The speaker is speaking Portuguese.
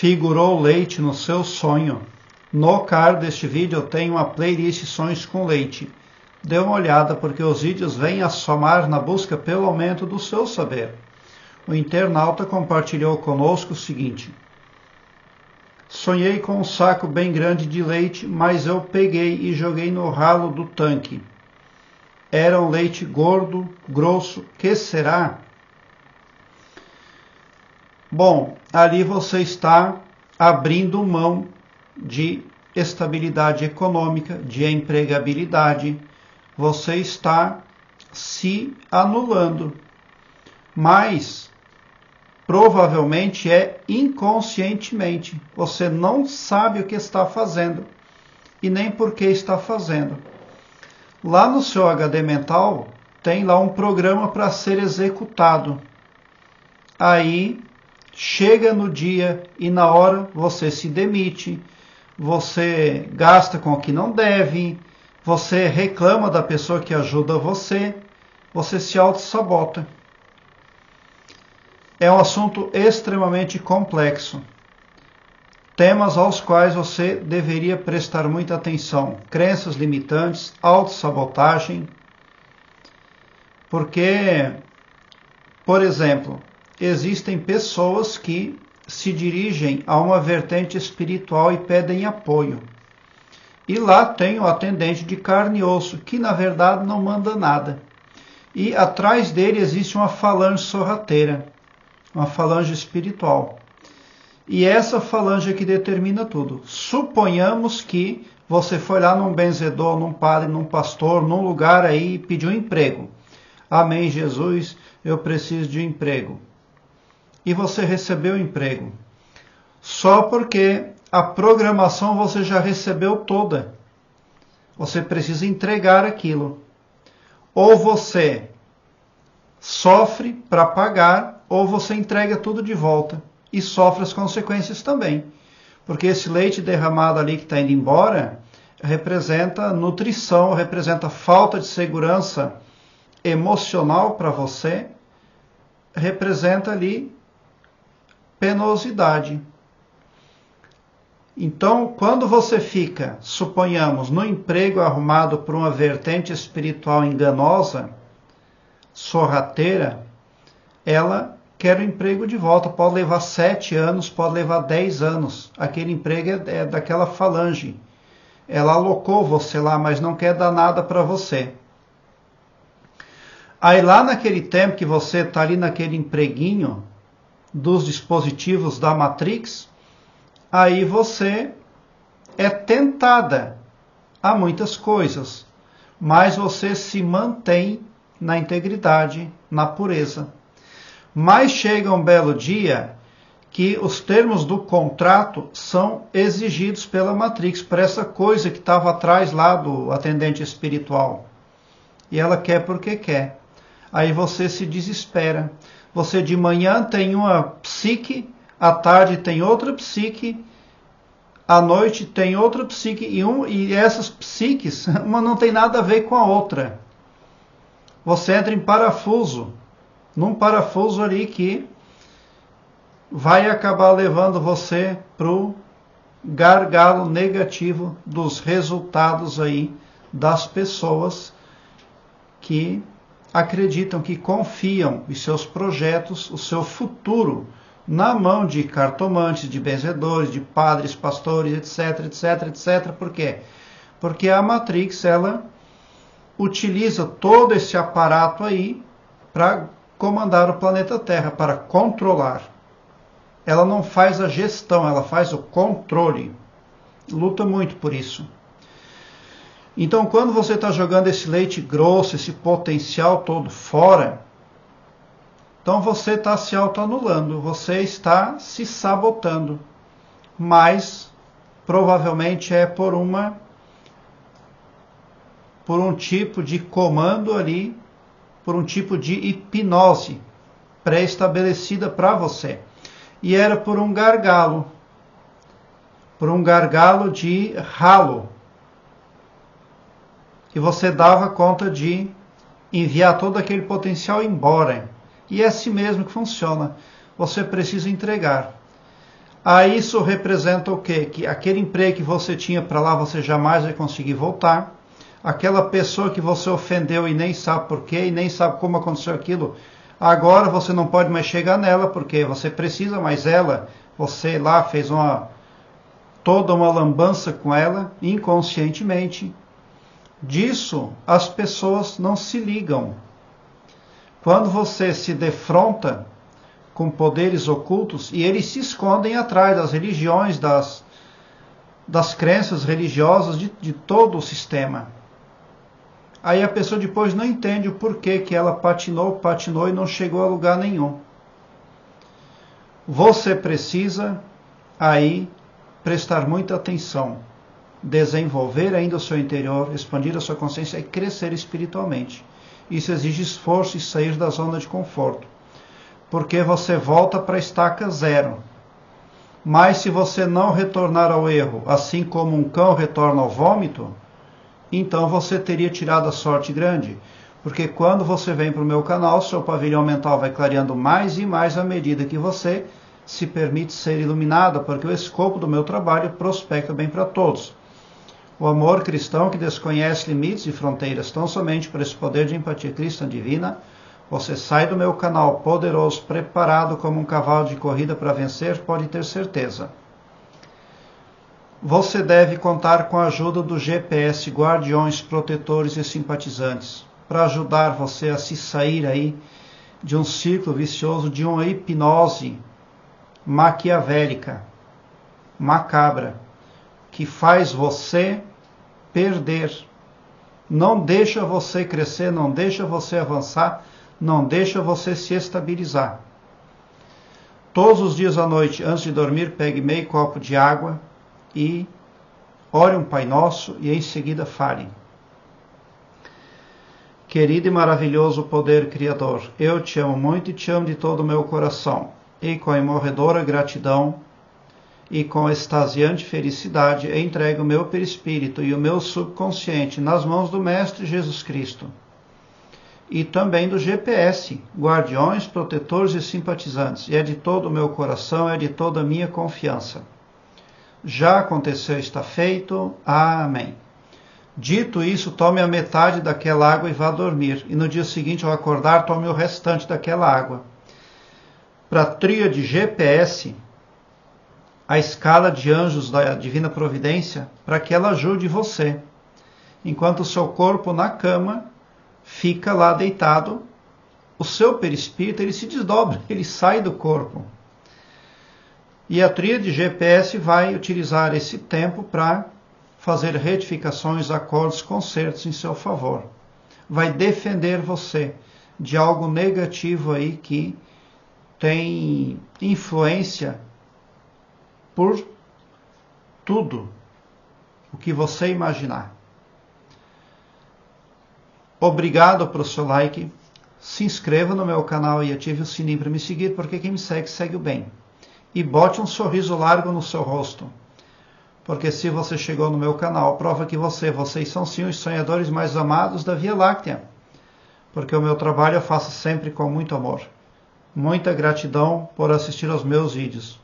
figurou leite no seu sonho. No card deste vídeo eu tenho uma playlist Sonhos com Leite. Dê uma olhada porque os vídeos vêm a somar na busca pelo aumento do seu saber. O internauta compartilhou conosco o seguinte: sonhei com um saco bem grande de leite, mas eu peguei e joguei no ralo do tanque. Era um leite gordo, grosso, que será? Bom, ali você está abrindo mão de estabilidade econômica, de empregabilidade, você está se anulando, mas provavelmente é inconscientemente, você não sabe o que está fazendo e nem por que está fazendo. Lá no seu HD mental tem lá um programa para ser executado. Aí chega no dia e na hora você se demite, você gasta com o que não deve, você reclama da pessoa que ajuda você se auto-sabota. É um assunto extremamente complexo. Temas aos quais você deveria prestar muita atenção. Crenças limitantes, autossabotagem. Porque, por exemplo, existem pessoas que se dirigem a uma vertente espiritual e pedem apoio. E lá tem o atendente de carne e osso, que na verdade não manda nada. E atrás dele existe uma falange sorrateira, uma falange espiritual. E essa falange é que determina tudo. Suponhamos que você foi lá num benzedor, num padre, num pastor, num lugar aí e pediu um emprego. Amém, Jesus, eu preciso de um emprego. E você recebeu o emprego. Só porque a programação você já recebeu toda. Você precisa entregar aquilo. Ou você sofre para pagar, ou você entrega tudo de volta. E sofre as consequências também. Porque esse leite derramado ali que está indo embora representa nutrição, representa falta de segurança emocional para você, representa ali penosidade. Então, quando você fica, suponhamos, no emprego arrumado por uma vertente espiritual enganosa, sorrateira, ela quer o emprego de volta. Pode levar 7 anos, pode levar 10 anos. Aquele emprego é daquela falange. Ela alocou você lá, mas não quer dar nada para você. Aí lá naquele tempo que você está ali naquele empreguinho dos dispositivos da Matrix, aí você é tentada a muitas coisas, mas você se mantém na integridade, na pureza. Mas chega um belo dia que os termos do contrato são exigidos pela Matrix, para essa coisa que estava atrás lá do atendente espiritual. E ela quer porque quer. Aí você se desespera. Você de manhã tem uma psique, à tarde tem outra psique, à noite tem outra psique, e essas psiques, uma não tem nada a ver com a outra. Você entra em parafuso, num parafuso ali que vai acabar levando você para o gargalo negativo dos resultados aí das pessoas que acreditam, que confiam os seus projetos, o seu futuro, na mão de cartomantes, de benzedores, de padres, pastores, etc, etc, etc. Por quê? Porque a Matrix, ela utiliza todo esse aparato aí para comandar o planeta Terra, para controlar. Ela não faz a gestão, ela faz o controle. Luta muito por isso. Então, quando você está jogando esse leite grosso, esse potencial todo fora, então você está se autoanulando, você está se sabotando. Mas, provavelmente é por um tipo de comando ali, por um tipo de hipnose pré-estabelecida para você. E era por um gargalo de ralo. E você dava conta de enviar todo aquele potencial embora. E é assim mesmo que funciona. Você precisa entregar. Aí isso representa o quê? Que aquele emprego que você tinha para lá, você jamais vai conseguir voltar. Aquela pessoa que você ofendeu e nem sabe por quê, e nem sabe como aconteceu aquilo, agora você não pode mais chegar nela, porque você precisa mais ela. Você lá fez toda uma lambança com ela, inconscientemente. Disso as pessoas não se ligam. Quando você se defronta com poderes ocultos, e eles se escondem atrás das religiões, das crenças religiosas de todo o sistema. Aí a pessoa depois não entende o porquê que ela patinou e não chegou a lugar nenhum. Você precisa aí prestar muita atenção, desenvolver ainda o seu interior, expandir a sua consciência e crescer espiritualmente. Isso exige esforço e sair da zona de conforto, porque você volta para a estaca zero. Mas se você não retornar ao erro, assim como um cão retorna ao vômito, então você teria tirado a sorte grande. Porque quando você vem para o meu canal, seu pavilhão mental vai clareando mais e mais à medida que você se permite ser iluminado, porque o escopo do meu trabalho prospecta bem para todos. O amor cristão que desconhece limites e fronteiras, tão somente por esse poder de empatia cristã divina, você sai do meu canal poderoso, preparado como um cavalo de corrida para vencer, pode ter certeza. Você deve contar com a ajuda do GPS, guardiões, protetores e simpatizantes, para ajudar você a se sair aí de um ciclo vicioso, de uma hipnose maquiavélica, macabra, que faz você perder. Não deixa você crescer, não deixa você avançar, não deixa você se estabilizar. Todos os dias à noite, antes de dormir, pegue meio copo de água e ore um Pai Nosso e em seguida fale. Querido e maravilhoso poder criador, eu te amo muito e te amo de todo o meu coração. E com a imorredora gratidão e com extasiante felicidade, entrego o meu perispírito e o meu subconsciente nas mãos do Mestre Jesus Cristo. E também do GPS, guardiões, protetores e simpatizantes. E é de todo o meu coração, é de toda a minha confiança. Já aconteceu, está feito. Amém. Dito isso, tome a metade daquela água e vá dormir. E no dia seguinte, ao acordar, tome o restante daquela água. Para a tríade GPS, a escala de anjos da Divina Providência, para que ela ajude você. Enquanto o seu corpo na cama fica lá deitado, o seu perispírito ele se desdobra, ele sai do corpo. E a tríade GPS vai utilizar esse tempo para fazer retificações, acordos, concertos em seu favor. Vai defender você de algo negativo aí que tem influência por tudo o que você imaginar. Obrigado pelo seu like. Se inscreva no meu canal e ative o sininho para me seguir, porque quem me segue, segue o bem. E bote um sorriso largo no seu rosto. Porque se você chegou no meu canal, prova que vocês são sim os sonhadores mais amados da Via Láctea. Porque o meu trabalho eu faço sempre com muito amor. Muita gratidão por assistir aos meus vídeos.